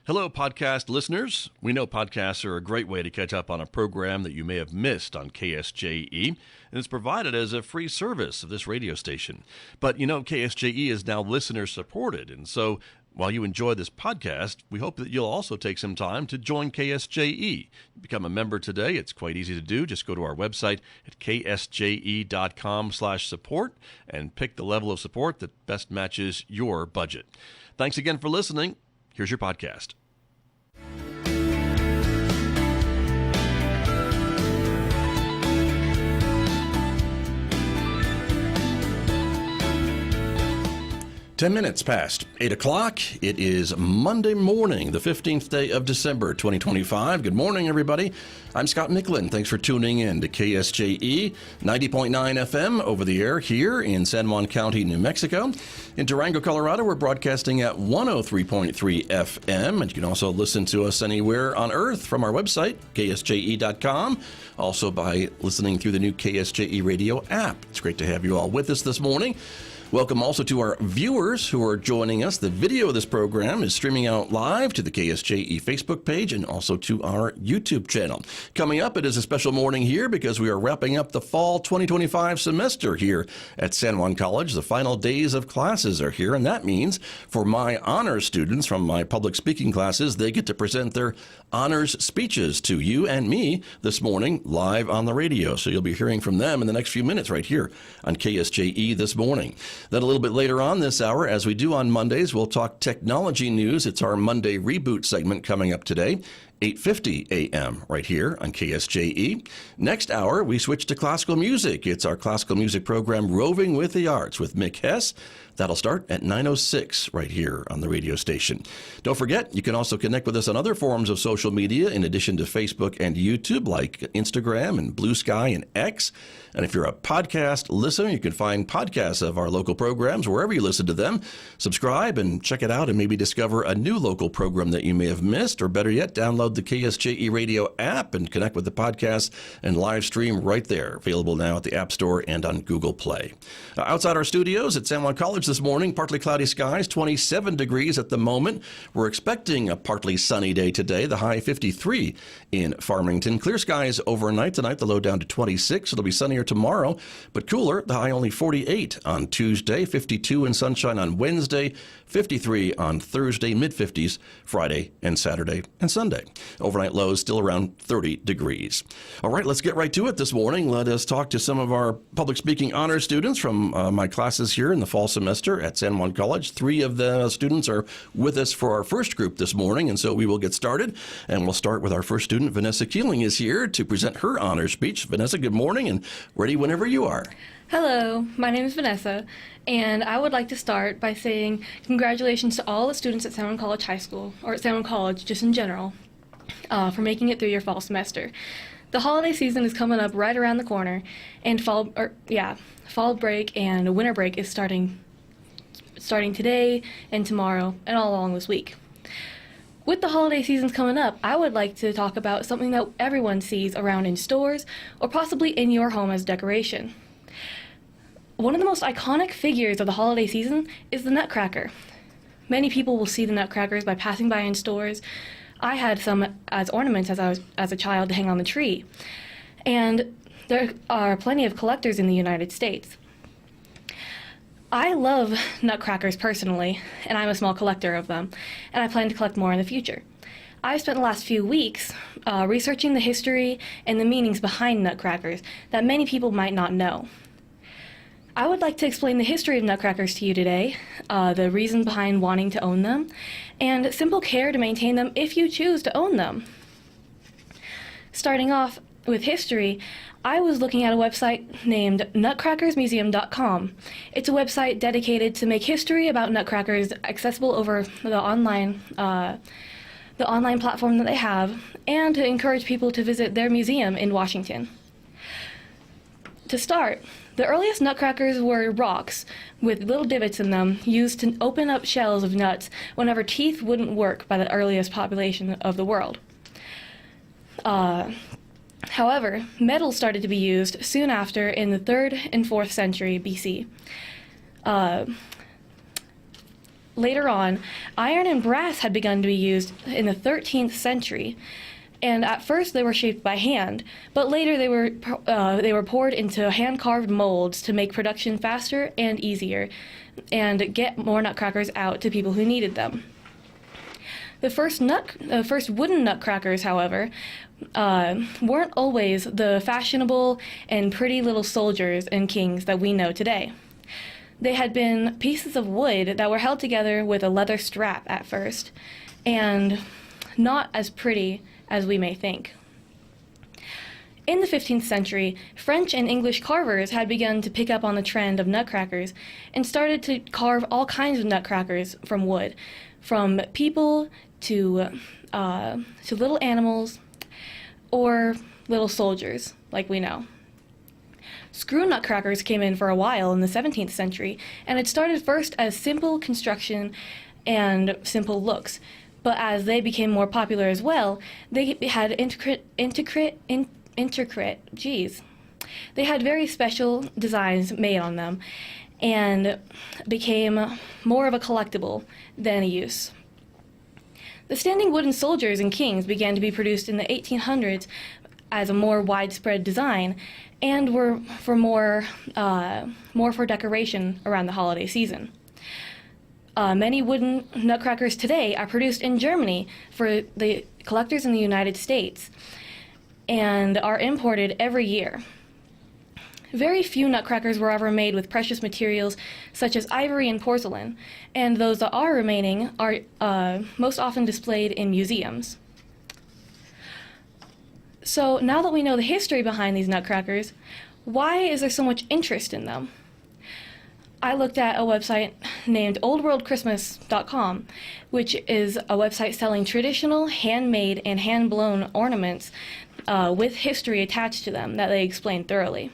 Hello, podcast listeners. We know podcasts are a great way to catch up on a program that you may have missed on KSJE, and it's provided as a free service of this radio station. But you know, KSJE is now listener-supported, and so while you enjoy this podcast, we hope that you'll also take some time to join KSJE. Become a member today. It's quite easy to do. Just go to our website at ksje.com/support and pick the level of support that best matches your budget. Thanks again for listening. Here's your podcast. 10 minutes past 8 o'clock. It is Monday morning, the 15th day of December, 2025. Good morning, everybody. I'm Scott Michlin. Thanks for tuning in to KSJE 90.9 FM over the air here in San Juan County, New Mexico. In Durango, Colorado, we're broadcasting at 103.3 FM, and you can also listen to us anywhere on earth from our website, ksje.com, also by listening through the new KSJE radio app. It's great to have you all with us this morning. Welcome also to our viewers who are joining us. The video of this program is streaming out live to the KSJE Facebook page and also to our YouTube channel. Coming up, it is a special morning here because we are wrapping up the fall 2025 semester here at San Juan College. The final days of classes are here, and that means for my honors students from my public speaking classes, they get to present their honors speeches to you and me this morning live on the radio. So you'll be hearing from them in the next few minutes right here on KSJE this morning. Then a little bit later on this hour, as we do on Mondays, we'll talk technology news. It's our Monday Reboot segment coming up today, 8:50 a.m. right here on KSJE. Next hour, we switch to classical music. It's our classical music program, Roving with the Arts, with Mick Hess. That'll start at 9:06 right here on the radio station. Don't forget, you can also connect with us on other forms of social media in addition to Facebook and YouTube, like Instagram and Blue Sky and X. And if you're a podcast listener, you can find podcasts of our local programs wherever you listen to them. Subscribe and check it out and maybe discover a new local program that you may have missed, or better yet, download the KSJE radio app and connect with the podcast and live stream right there. Available now at the App Store and on Google Play. Outside our studios at San Juan College this morning, partly cloudy skies, 27 degrees at the moment. We're expecting a partly sunny day today, the high 53 in Farmington. Clear skies overnight tonight, the low down to 26. It'll be sunnier tomorrow, but cooler, the high only 48 on Tuesday, 52 in sunshine on Wednesday, 53 on Thursday, mid-50s Friday and Saturday and Sunday. Overnight lows still around 30 degrees. All right, let's get right to it this morning. Let us talk to some of our public speaking honors students from my classes here in the fall semester at San Juan College. 3 of the students are with us for our first group this morning, and so we will get started. And we'll start with our first student. Vanessa Keeling is here to present her honors speech. Vanessa, good morning, and ready whenever you are. Hello, my name is Vanessa, and I would like to start by saying congratulations to all the students at San Juan College High School, or at San Juan College just in general, for making it through your fall semester. The holiday season is coming up right around the corner, and fall break and winter break is starting today and tomorrow and all along this week. With the holiday seasons coming up, I would like to talk about something that everyone sees around in stores or possibly in your home as decoration. One of the most iconic figures of the holiday season is the Nutcracker. Many people will see the Nutcrackers by passing by in stores. I had some as ornaments as a child to hang on the tree. And there are plenty of collectors in the United States. I love Nutcrackers personally, and I'm a small collector of them, and I plan to collect more in the future. I've spent the last few weeks researching the history and the meanings behind Nutcrackers that many people might not know. I would like to explain the history of Nutcrackers to you today, the reason behind wanting to own them, and simple care to maintain them if you choose to own them. Starting off with history, I was looking at a website named nutcrackersmuseum.com. It's a website dedicated to make history about Nutcrackers accessible over the online platform that they have, and to encourage people to visit their museum in Washington. To start, the earliest Nutcrackers were rocks with little divots in them used to open up shells of nuts whenever teeth wouldn't work by the earliest population of the world. However, metal started to be used soon after in the 3rd and 4th century BC. later on, iron and brass had begun to be used in the 13th century. And at first they were shaped by hand, but later they were poured into hand-carved molds to make production faster and easier, and get more nutcrackers out to people who needed them. The first wooden nutcrackers, however, weren't always the fashionable and pretty little soldiers and kings that we know today. They had been pieces of wood that were held together with a leather strap at first, and not as pretty as we may think. In the 15th century, French and English carvers had begun to pick up on the trend of nutcrackers and started to carve all kinds of nutcrackers from wood, from people to little animals or little soldiers, like we know. Screw nutcrackers came in for a while in the 17th century, and it started first as simple construction and simple looks. But as they became more popular as well, they had they had very special designs made on them and became more of a collectible than a use. The standing wooden soldiers and kings began to be produced in the 1800s as a more widespread design and were more for decoration around the holiday season. Many wooden nutcrackers today are produced in Germany for the collectors in the United States and are imported every year. Very few nutcrackers were ever made with precious materials such as ivory and porcelain, and those that are remaining are most often displayed in museums. So now that we know the history behind these nutcrackers, why is there so much interest in them? I looked at a website named oldworldchristmas.com, which is a website selling traditional handmade and hand-blown ornaments with history attached to them that they explain thoroughly.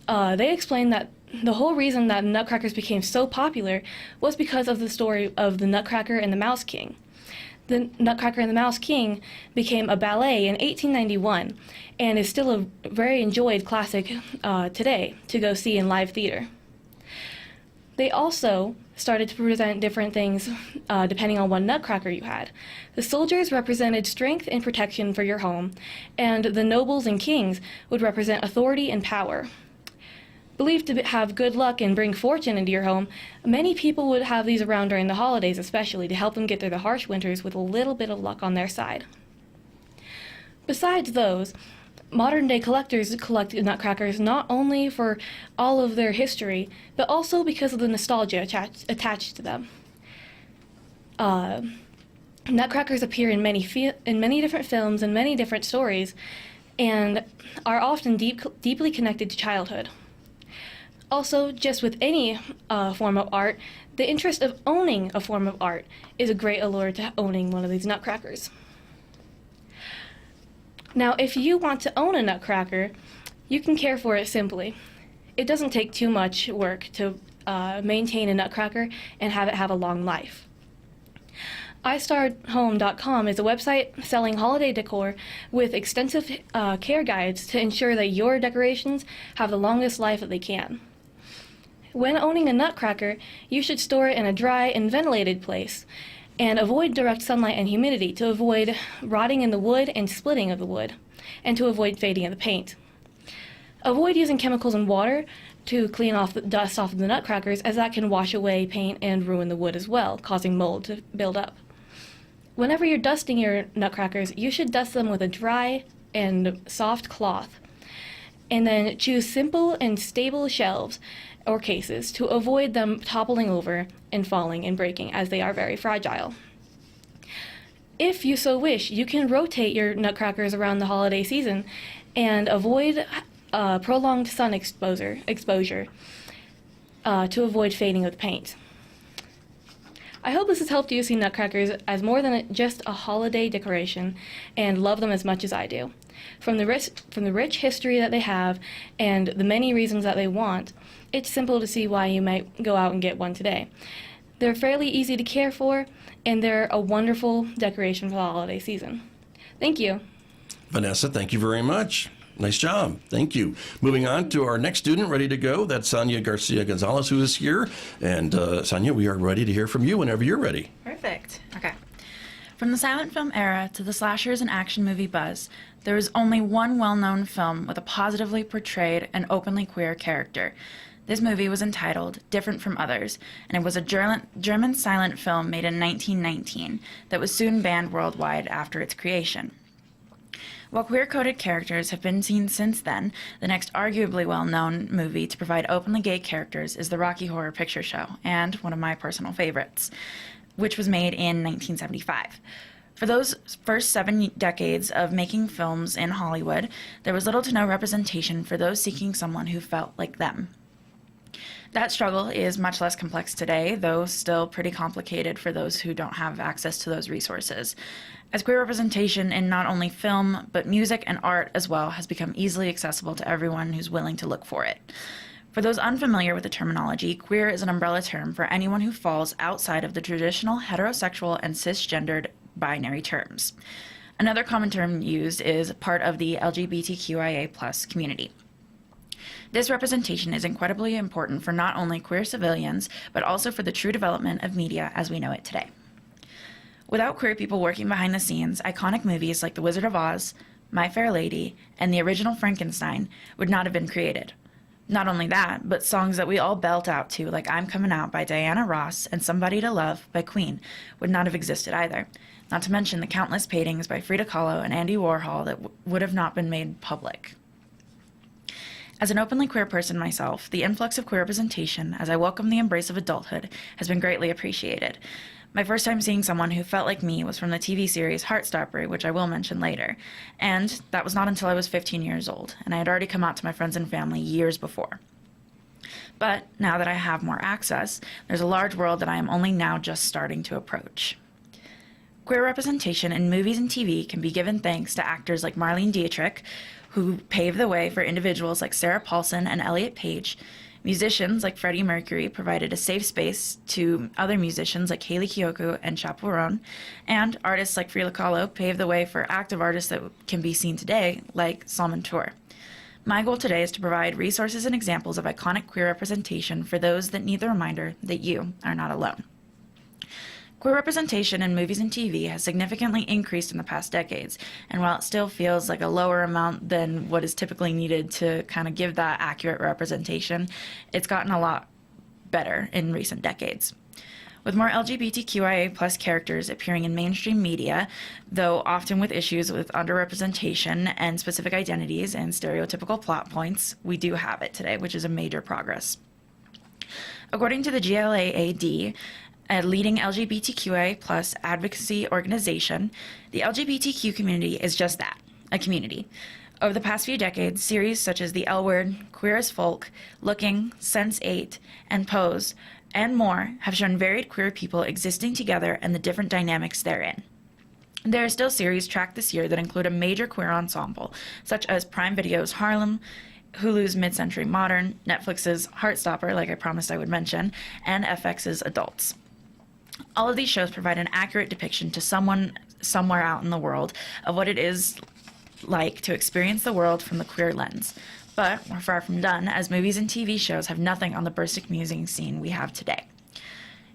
They explain that the whole reason that nutcrackers became so popular was because of the story of the Nutcracker and the Mouse King. The Nutcracker and the Mouse King became a ballet in 1891 and is still a very enjoyed classic today to go see in live theater. They also started to present different things depending on what nutcracker you had. The soldiers represented strength and protection for your home, and the nobles and kings would represent authority and power. Believed to have good luck and bring fortune into your home, many people would have these around during the holidays especially to help them get through the harsh winters with a little bit of luck on their side. Besides those, modern-day collectors collect nutcrackers not only for all of their history, but also because of the nostalgia attached to them. Nutcrackers appear in many different films and many different stories, and are often deeply connected to childhood. Also, just with any form of art, the interest of owning a form of art is a great allure to owning one of these nutcrackers. Now, if you want to own a nutcracker, you can care for it simply. It doesn't take too much work to maintain a nutcracker and have it have a long life. iStarHome.com is a website selling holiday decor with extensive care guides to ensure that your decorations have the longest life that they can. When owning a nutcracker, you should store it in a dry and ventilated place, and avoid direct sunlight and humidity to avoid rotting in the wood and splitting of the wood, and to avoid fading of the paint. Avoid using chemicals and water to clean off the dust off of the nutcrackers, as that can wash away paint and ruin the wood as well, causing mold to build up. Whenever you're dusting your nutcrackers, you should dust them with a dry and soft cloth, and then choose simple and stable shelves or cases to avoid them toppling over and falling and breaking, as they are very fragile. If you so wish, you can rotate your nutcrackers around the holiday season and avoid prolonged sun exposure to avoid fading of the paint. I hope this has helped you see nutcrackers as more than just a holiday decoration and love them as much as I do. From the rich history that they have and the many reasons that they want, it's simple to see why you might go out and get one today. They're fairly easy to care for, and they're a wonderful decoration for the holiday season. Thank you. Vanessa, thank you very much. Nice job. Thank you. Moving on to our next student ready to go. That's Sonia Garcia Gonzalez, who is here. And Sonia, we are ready to hear from you whenever you're ready. Perfect. Okay. From the silent film era to the slashers and action movie buzz, there is only one well-known film with a positively portrayed and openly queer character. This movie was entitled Different from Others, and it was a German silent film made in 1919 that was soon banned worldwide after its creation. While queer-coded characters have been seen since then, the next arguably well-known movie to provide openly gay characters is the Rocky Horror Picture Show, and one of my personal favorites, which was made in 1975. For those first 7 decades of making films in Hollywood, there was little to no representation for those seeking someone who felt like them. That struggle is much less complex today, though still pretty complicated for those who don't have access to those resources, as queer representation in not only film, but music and art as well has become easily accessible to everyone who's willing to look for it. For those unfamiliar with the terminology, queer is an umbrella term for anyone who falls outside of the traditional heterosexual and cisgendered binary terms. Another common term used is part of the LGBTQIA+ community. This representation is incredibly important for not only queer civilians, but also for the true development of media as we know it today. Without queer people working behind the scenes, iconic movies like The Wizard of Oz, My Fair Lady, and the original Frankenstein would not have been created. Not only that, but songs that we all belt out to, like I'm Coming Out by Diana Ross and Somebody to Love by Queen, would not have existed either. Not to mention the countless paintings by Frida Kahlo and Andy Warhol that would have not been made public. As an openly queer person myself, the influx of queer representation as I welcome the embrace of adulthood has been greatly appreciated. My first time seeing someone who felt like me was from the TV series Heartstopper, which I will mention later. And that was not until I was 15 years old, and I had already come out to my friends and family years before. But now that I have more access, there's a large world that I am only now just starting to approach. Queer representation in movies and TV can be given thanks to actors like Marlene Dietrich, who paved the way for individuals like Sarah Paulson and Elliot Page. Musicians like Freddie Mercury provided a safe space to other musicians like Hayley Kiyoko and Chaperone, and artists like Frida Kahlo paved the way for active artists that can be seen today, like Salman Tour. My goal today is to provide resources and examples of iconic queer representation for those that need the reminder that you are not alone. Queer representation in movies and TV has significantly increased in the past decades, and while it still feels like a lower amount than what is typically needed to kind of give that accurate representation, it's gotten a lot better in recent decades. With more LGBTQIA+ characters appearing in mainstream media, though often with issues with underrepresentation and specific identities and stereotypical plot points, we do have it today, which is a major progress. According to the GLAAD, a leading LGBTQIA+ advocacy organization, the LGBTQ community is just that, a community. Over the past few decades, series such as The L Word, Queer as Folk, Looking, Sense8, and Pose, and more have shown varied queer people existing together and the different dynamics therein. There are still series tracked this year that include a major queer ensemble, such as Prime Video's Harlem, Hulu's Mid-Century Modern, Netflix's Heartstopper, like I promised I would mention, and FX's Adults. All of these shows provide an accurate depiction to someone somewhere out in the world of what it is like to experience the world from the queer lens. But we're far from done, as movies and TV shows have nothing on the bursting music scene we have today.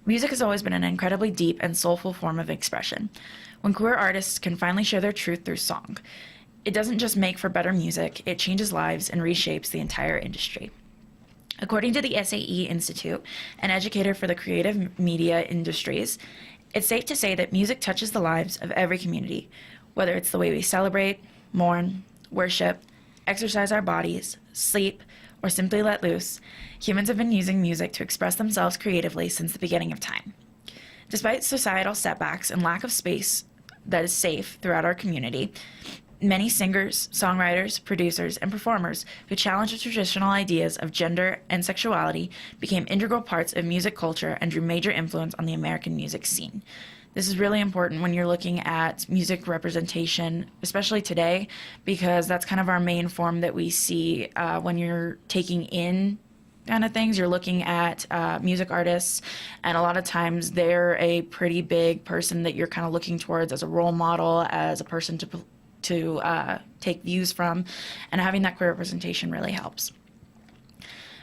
Music has always been an incredibly deep and soulful form of expression. When queer artists can finally share their truth through song, it doesn't just make for better music, it changes lives and reshapes the entire industry. According to the SAE Institute, an educator for the creative media industries, it's safe to say that music touches the lives of every community, whether it's the way we celebrate, mourn, worship, exercise our bodies, sleep, or simply let loose. Humans have been using music to express themselves creatively since the beginning of time. Despite societal setbacks and lack of space that is safe throughout our community, many singers, songwriters, producers, and performers who challenged the traditional ideas of gender and sexuality became integral parts of music culture and drew major influence on the American music scene. This is really important when you're looking at music representation, especially today, because that's kind of our main form that we see when you're taking in kind of things. You're looking at music artists, and a lot of times they're a pretty big person that you're kind of looking towards as a role model, as a person to to take views from, and having that queer representation really helps.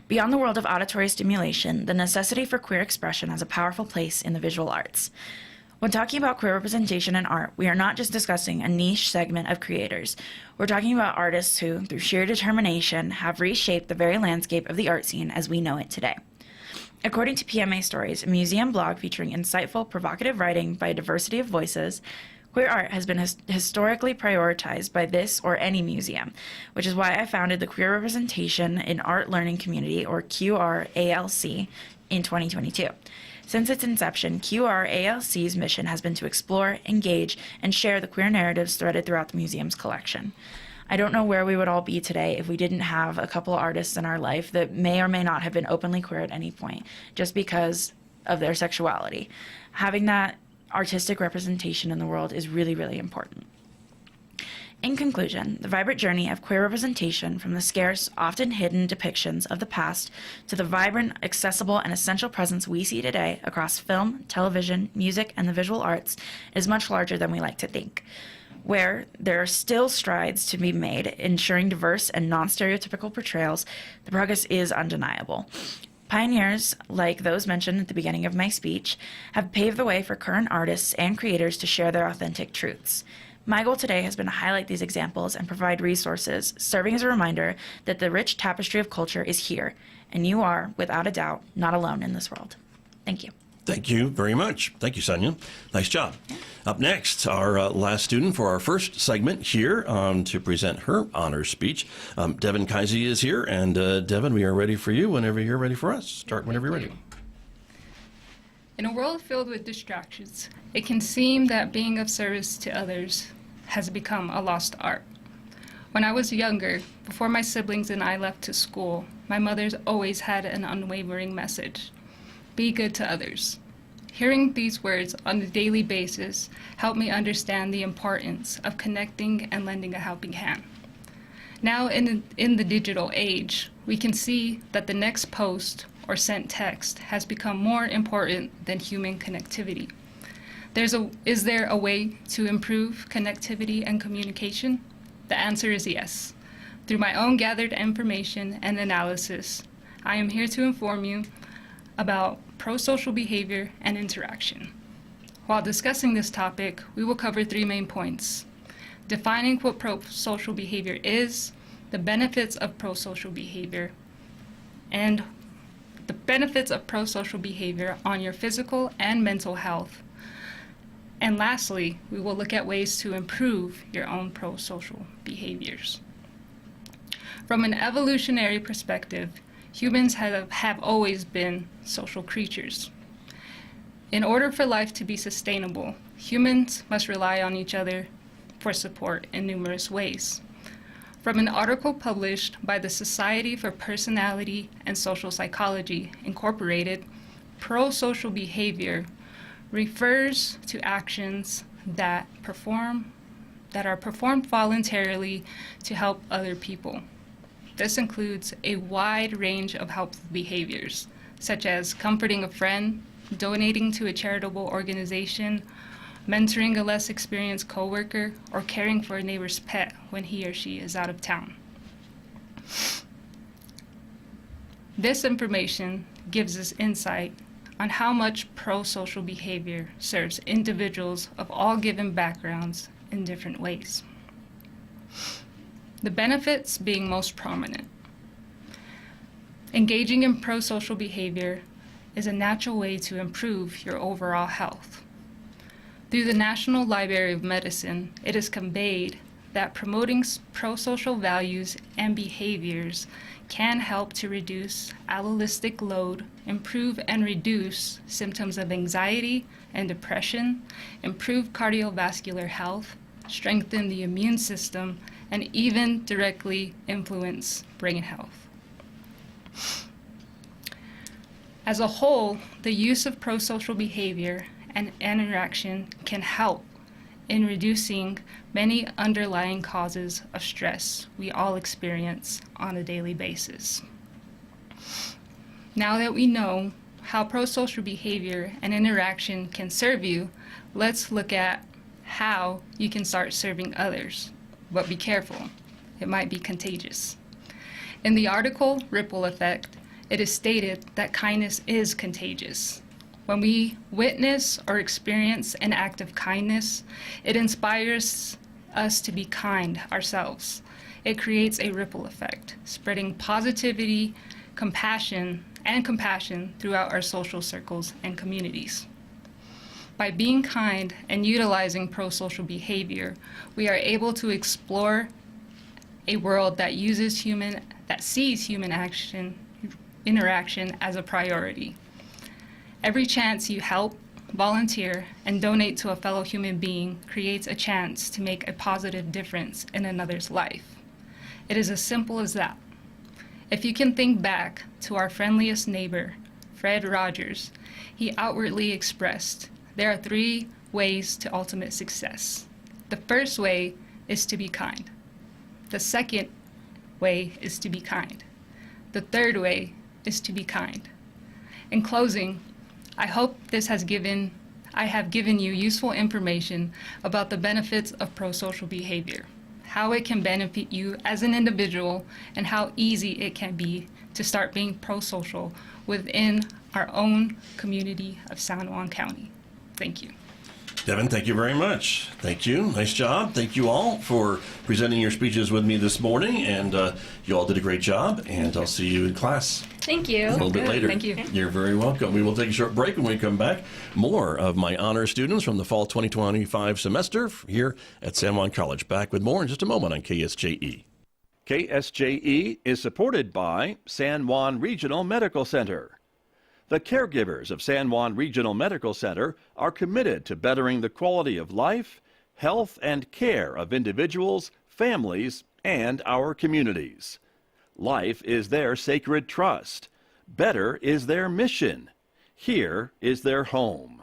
Beyond the world of auditory stimulation, the necessity for queer expression has a powerful place in the visual arts. When talking about queer representation in art, we are not just discussing a niche segment of creators. We're talking about artists who, through sheer determination, have reshaped the very landscape of the art scene as we know it today. According to PMA Stories, a museum blog featuring insightful, provocative writing by a diversity of voices, queer art has been historically prioritized by this or any museum, which is why I founded the Queer Representation in Art Learning Community, or QRALC, in 2022. Since its inception, QRALC's mission has been to explore, engage, and share the queer narratives threaded throughout the museum's collection. I don't know where we would all be today if we didn't have a couple artists in our life that may or may not have been openly queer at any point, just because of their sexuality. Having that artistic representation in the world is really, really important. In conclusion, the vibrant journey of queer representation, from the scarce, often hidden depictions of the past to the vibrant, accessible, and essential presence we see today across film, television, music, and the visual arts, is much larger than we like to think. Where there are still strides to be made ensuring diverse and non-stereotypical portrayals, the progress is undeniable. Pioneers, like those mentioned at the beginning of my speech, have paved the way for current artists and creators to share their authentic truths. My goal today has been to highlight these examples and provide resources, serving as a reminder that the rich tapestry of culture is here, and you are, without a doubt, not alone in this world. Thank you. Thank you very much. Thank you, Sonia. Nice job. Up next, our last student for our first segment here to present her honors speech. Devin Kaisi is here, and Devin, we are ready for you whenever you're ready for us. Start whenever you're ready. In a world filled with distractions, it can seem that being of service to others has become a lost art. When I was younger, before my siblings and I left to school, my mother's always had an unwavering message: be good to others. Hearing these words on a daily basis helped me understand the importance of connecting and lending a helping hand. Now in the digital age, we can see that the next post or sent text has become more important than human connectivity. Is there a way to improve connectivity and communication? The answer is yes. Through my own gathered information and analysis, I am here to inform you about pro-social behavior and interaction. While discussing this topic, we will cover three main points: defining what pro-social behavior is, the benefits of pro-social behavior, and the benefits of pro-social behavior on your physical and mental health. And lastly, we will look at ways to improve your own pro-social behaviors. From an evolutionary perspective, humans have always been social creatures. In order for life to be sustainable, humans must rely on each other for support in numerous ways. From an article published by the Society for Personality and Social Psychology, Incorporated, pro-social behavior refers to actions that are performed voluntarily to help other people. This includes a wide range of helpful behaviors, such as comforting a friend, donating to a charitable organization, mentoring a less experienced coworker, or caring for a neighbor's pet when he or she is out of town. This information gives us insight on how much pro-social behavior serves individuals of all given backgrounds in different ways. The benefits being most prominent. Engaging in pro-social behavior is a natural way to improve your overall health. Through the National Library of Medicine, it is conveyed that promoting pro-social values and behaviors can help to reduce allolistic load, improve and reduce symptoms of anxiety and depression, improve cardiovascular health, strengthen the immune system, and even directly influence brain health. As a whole, the use of pro-social behavior and interaction can help in reducing many underlying causes of stress we all experience on a daily basis. Now that we know how pro-social behavior and interaction can serve you, let's look at how you can start serving others. but be careful. It might be contagious. In the article, Ripple Effect, it is stated that kindness is contagious. When we witness or experience an act of kindness, it inspires us to be kind ourselves. It creates a ripple effect, spreading positivity, compassion throughout our social circles and communities. By being kind and utilizing pro-social behavior, we are able to explore a world that sees human interaction as a priority. Every chance you help, volunteer, and donate to a fellow human being creates a chance to make a positive difference in another's life. It is as simple as that. If you can think back to our friendliest neighbor, Fred Rogers, he outwardly expressed, there are 3 ways to ultimate success. The first way is to be kind. The second way is to be kind. The third way is to be kind. In closing, I hope I have given you useful information about the benefits of pro-social behavior, how it can benefit you as an individual, and how easy it can be to start being pro-social within our own community of San Juan County. Thank you. Devin, thank you very much. Thank you. Nice job. Thank you all for presenting your speeches with me this morning, and you all did a great job, and I'll see you in class Thank you. a little bit later. Thank you. You're very welcome. We will take a short break. When we come back, more of my honor students from the fall 2025 semester here at San Juan College. Back with more in just a moment on KSJE. KSJE is supported by San Juan Regional Medical Center. The caregivers of San Juan Regional Medical Center are committed to bettering the quality of life, health, and care of individuals, families, and our communities. Life is their sacred trust. Better is their mission. Here is their home.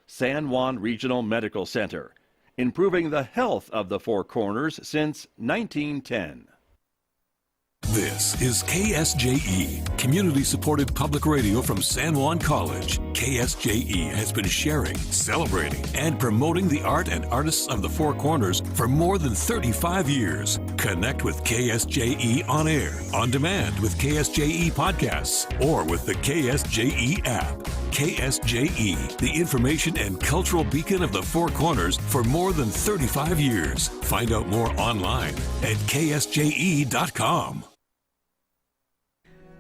San Juan Regional Medical Center, improving the health of the Four Corners since 1910. This is KSJE, community-supported public radio from San Juan College. KSJE has been sharing, celebrating, and promoting the art and artists of the Four Corners for more than 35 years. Connect with KSJE on air, on demand with KSJE podcasts, or with the KSJE app. KSJE, the information and cultural beacon of the Four Corners for more than 35 years. Find out more online at ksje.com.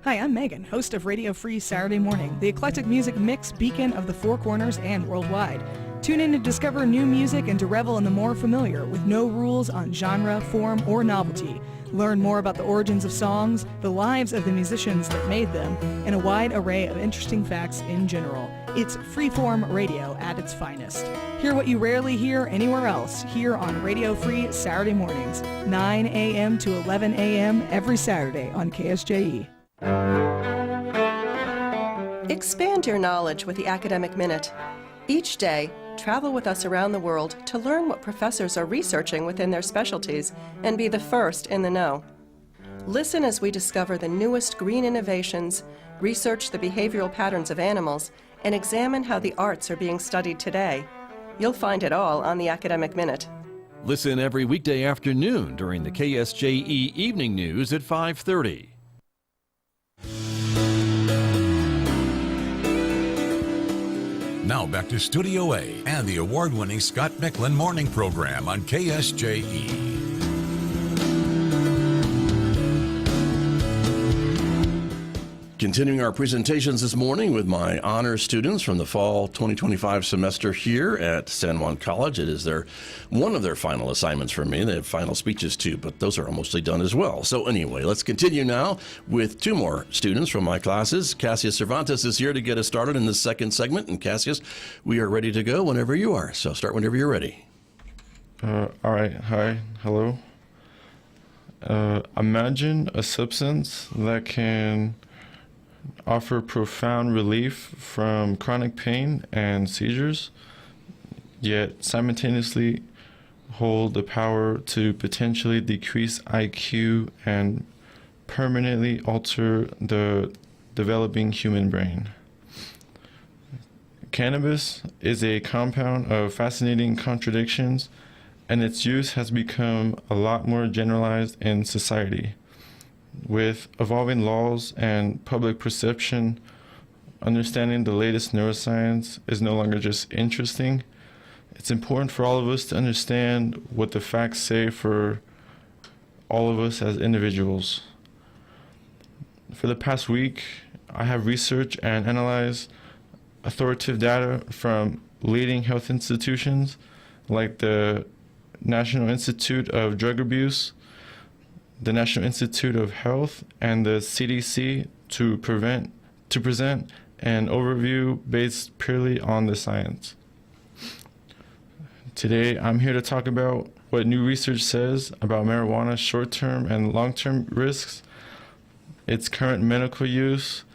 Hi, I'm Megan, host of Radio Free Saturday Morning, the eclectic music mix beacon of the Four Corners and worldwide. Tune in to discover new music and to revel in the more familiar with no rules on genre, form, or novelty. Learn more about the origins of songs, the lives of the musicians that made them, and a wide array of interesting facts in general. It's freeform radio at its finest. Hear what you rarely hear anywhere else here on Radio Free Saturday mornings, 9 a.m. to 11 a.m. every Saturday on KSJE. Expand your knowledge with the Academic Minute. Each day, travel with us around the world to learn what professors are researching within their specialties and be the first in the know. Listen as we discover the newest green innovations, research the behavioral patterns of animals, and examine how the arts are being studied today. You'll find it all on the Academic Minute. Listen every weekday afternoon during the KSJE Evening News at 5:30. Now back to Studio A and the award-winning Scott Michlin Morning Program on KSJE. Continuing our presentations this morning with my honor students from the fall 2025 semester here at San Juan College. It is one of their final assignments for me. They have final speeches too, but those are mostly done as well. So anyway, let's continue now with 2 more students from my classes. Cassius Cervantes is here to get us started in this second segment. And Cassius, we are ready to go whenever you are. So start whenever you're ready. All right. Hi. Hello. Imagine a substance that can offer profound relief from chronic pain and seizures, yet simultaneously hold the power to potentially decrease IQ and permanently alter the developing human brain. Cannabis is a compound of fascinating contradictions and its use has become a lot more generalized in society. With evolving laws and public perception, understanding the latest neuroscience is no longer just interesting. It's important for all of us to understand what the facts say for all of us as individuals. For the past week, I have researched and analyzed authoritative data from leading health institutions like the National Institute of Drug Abuse, the National Institute of Health, and the CDC to present an overview based purely on the science. Today, I'm here to talk about what new research says about marijuana's short-term and long-term risks, its current medical use,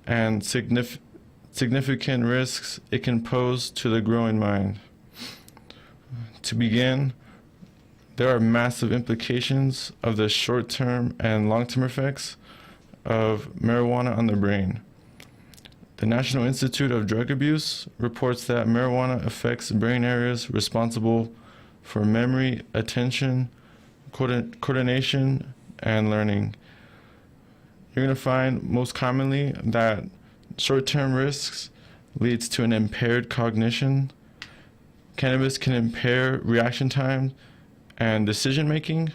and significant risks it can pose to the growing mind. To begin, there are massive implications of the short-term and long-term effects of marijuana on the brain. The National Institute of Drug Abuse reports that marijuana affects brain areas responsible for memory, attention, coordination, and learning. You're going to find most commonly that short-term risks leads to an impaired cognition. Cannabis can impair reaction time and decision-making,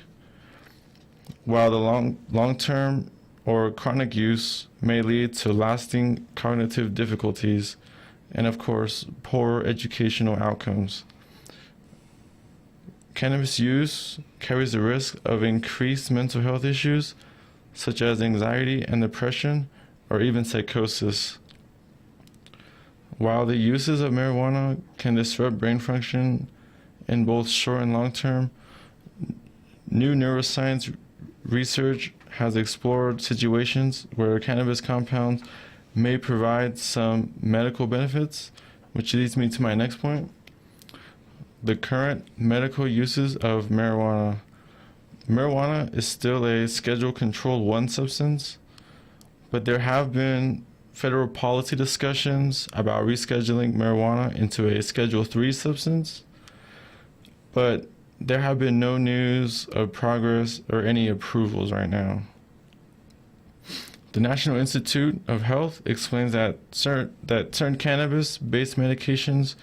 while the long-term or chronic use may lead to lasting cognitive difficulties and, of course, poor educational outcomes. Cannabis use carries the risk of increased mental health issues such as anxiety and depression, or even psychosis. While the uses of marijuana can disrupt brain function in both short and long term, new neuroscience research has explored situations where cannabis compounds may provide some medical benefits, which leads me to my next point. The current medical uses of marijuana. Marijuana is still a Schedule Control 1 substance, but there have been federal policy discussions about rescheduling marijuana into a Schedule 3 substance, but there have been no news of progress or any approvals right now. The National Institute of Health explains that certain cannabis-based medications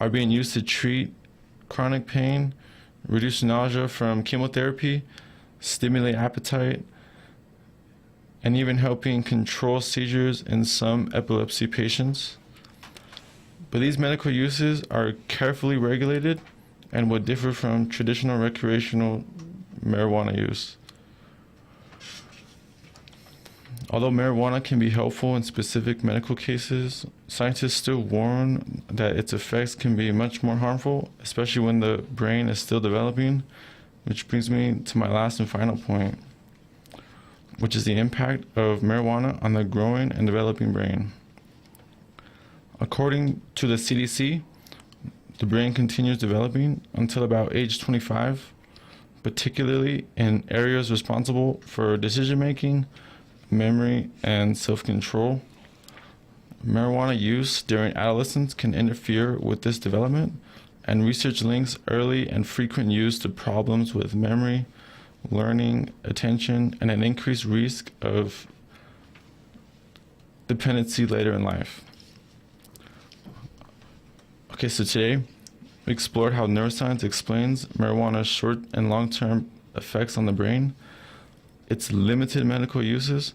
are being used to treat chronic pain, reduce nausea from chemotherapy, stimulate appetite, and even helping control seizures in some epilepsy patients. But these medical uses are carefully regulated and would differ from traditional recreational marijuana use. Although marijuana can be helpful in specific medical cases, scientists still warn that its effects can be much more harmful, especially when the brain is still developing, which brings me to my last and final point, which is the impact of marijuana on the growing and developing brain. According to the CDC, the brain continues developing until about age 25, particularly in areas responsible for decision-making, memory, and self-control. Marijuana use during adolescence can interfere with this development, and research links early and frequent use to problems with memory, learning, attention, and an increased risk of dependency later in life. Okay, so today we explored how neuroscience explains marijuana's short and long-term effects on the brain, its limited medical uses,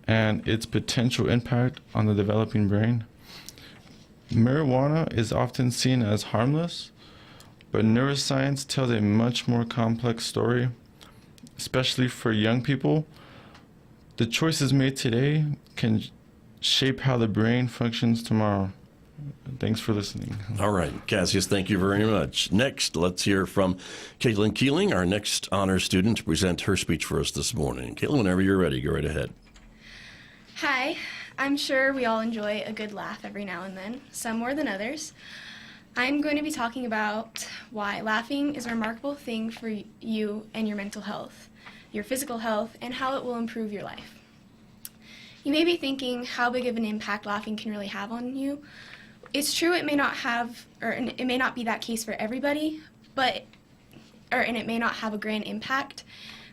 and its potential impact on the developing brain. Marijuana is often seen as harmless, but neuroscience tells a much more complex story, especially for young people. The choices made today can shape how the brain functions tomorrow. Thanks for listening. All right, Cassius, thank you very much. Next, let's hear from Caitlin Keeling, our next honor student, to present her speech for us this morning. Caitlin, whenever you're ready, go right ahead. Hi, I'm sure we all enjoy a good laugh every now and then, some more than others. I'm going to be talking about why laughing is a remarkable thing for you and your mental health, your physical health, and how it will improve your life. You may be thinking how big of an impact laughing can really have on you. It's true it may not have, or it may not be that case for everybody, but and it may not have a grand impact,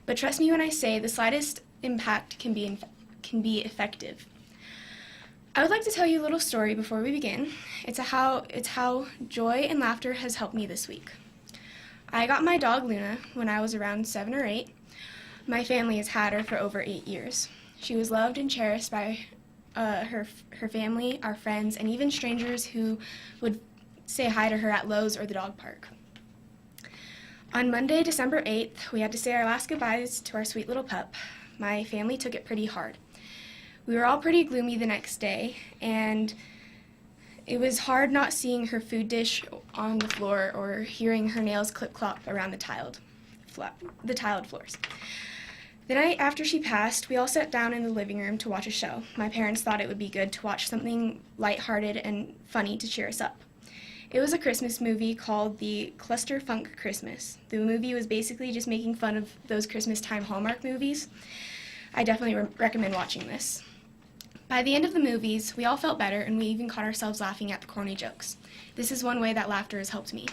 but trust me when I say the slightest impact can be effective. I would like to tell you a little story before we begin. It's how joy and laughter has helped me this week. I got my dog Luna when I was around 7 or 8. My family has had her for over 8 years. She was loved and cherished by her family, our friends, and even strangers who would say hi to her at Lowe's or the dog park. On Monday, December 8th, we had to say our last goodbyes to our sweet little pup. My family took it pretty hard. We were all pretty gloomy the next day, and it was hard not seeing her food dish on the floor or hearing her nails clip-clop around the tiled floors. The night after she passed, we all sat down in the living room to watch a show. My parents thought it would be good to watch something lighthearted and funny to cheer us up. It was a Christmas movie called The Cluster Funk Christmas. The movie was basically just making fun of those Christmas time Hallmark movies. I definitely recommend watching this. By the end of the movies, we all felt better, and we even caught ourselves laughing at the corny jokes. This is one way that laughter has helped me.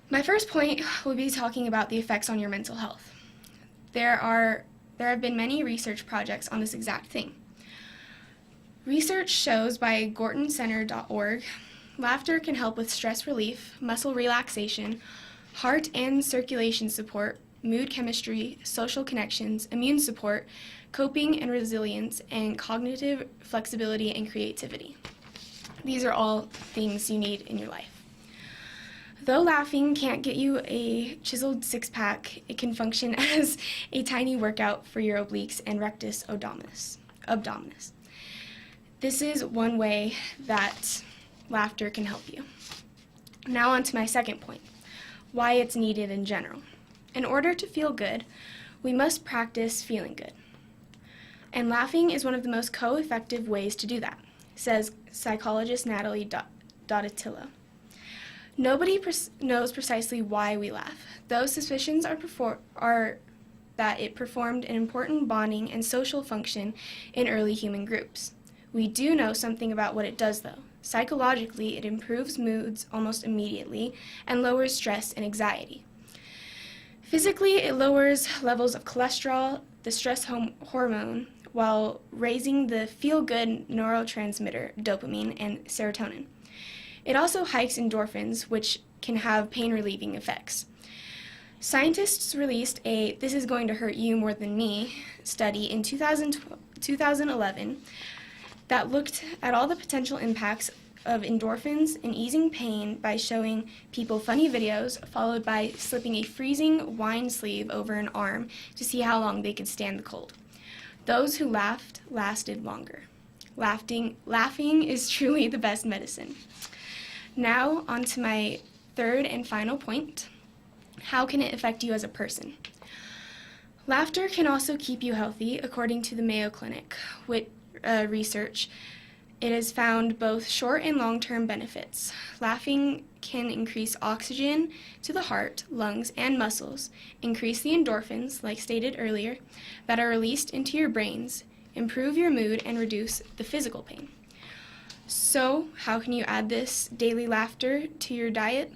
My first point will be talking about the effects on your mental health. There have been many research projects on this exact thing. Research shows by GortonCenter.org, laughter can help with stress relief, muscle relaxation, heart and circulation support, mood chemistry, social connections, immune support, coping and resilience, and cognitive flexibility and creativity. These are all things you need in your life. Though laughing can't get you a chiseled six-pack, it can function as a tiny workout for your obliques and rectus abdominis. This is one way that laughter can help you. Now on to my second point, why it's needed in general. In order to feel good, we must practice feeling good. And laughing is one of the most co-effective ways to do that, says psychologist Natalie Dottatillo. Nobody knows precisely why we laugh. Those suspicions are that it performed an important bonding and social function in early human groups. We do know something about what it does, though. Psychologically, it improves moods almost immediately and lowers stress and anxiety. Physically, it lowers levels of cholesterol, the stress hormone, while raising the feel-good neurotransmitter dopamine and serotonin. It also hikes endorphins, which can have pain-relieving effects. Scientists released a "This is going to hurt you more than me" study in 2011 that looked at all the potential impacts of endorphins in easing pain by showing people funny videos followed by slipping a freezing wine sleeve over an arm to see how long they could stand the cold. Those who laughed lasted longer. Laughing is truly the best medicine. Now, on to my third and final point. How can it affect you as a person? Laughter can also keep you healthy, according to the Mayo Clinic with research. It has found both short and long-term benefits. Laughing can increase oxygen to the heart, lungs, and muscles, increase the endorphins, like stated earlier, that are released into your brains, improve your mood, and reduce the physical pain. So, how can you add this daily laughter to your diet?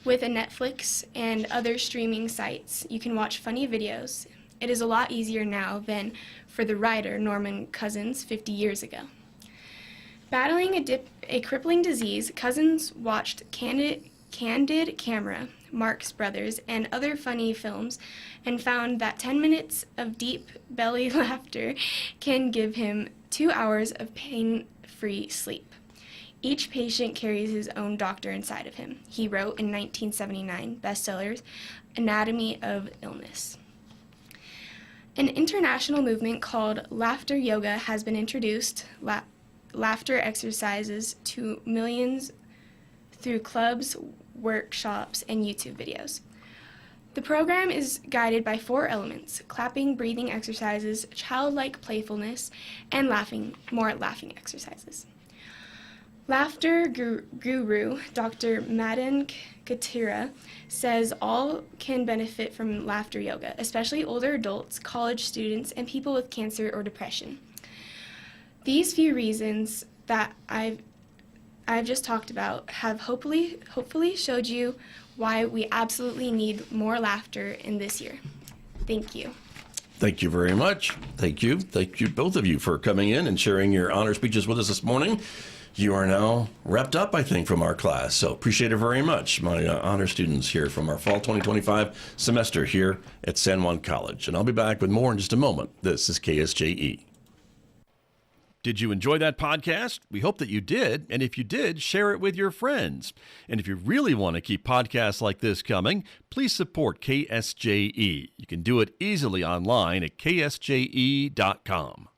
With a Netflix and other streaming sites, you can watch funny videos. It is a lot easier now than for the writer Norman Cousins 50 years ago. Battling a crippling disease, Cousins watched Candid Camera, Marx Brothers, and other funny films and found that 10 minutes of deep belly laughter can give him 2 hours of pain-free sleep. Each patient carries his own doctor inside of him, he wrote in 1979 bestsellers Anatomy of Illness. An international movement called laughter yoga has been introduced, laughter exercises to millions through clubs, workshops, and YouTube videos. The program is guided by 4 elements: clapping, breathing exercises, childlike playfulness, and laughing exercises. Laughter guru Dr. Madan Katira says all can benefit from laughter yoga, especially older adults, college students, and people with cancer or depression. These few reasons that I've just talked about have hopefully showed you why we absolutely need more laughter in this year. Thank you. Thank you very much. Thank you. Thank you, both of you, for coming in and sharing your honor speeches with us this morning. You are now wrapped up, I think, from our class. So appreciate it very much, my honor students here from our fall 2025 semester here at San Juan College. And I'll be back with more in just a moment. This is KSJE. Did you enjoy that podcast? We hope that you did. And if you did, share it with your friends. And if you really want to keep podcasts like this coming, please support KSJE. You can do it easily online at ksje.com.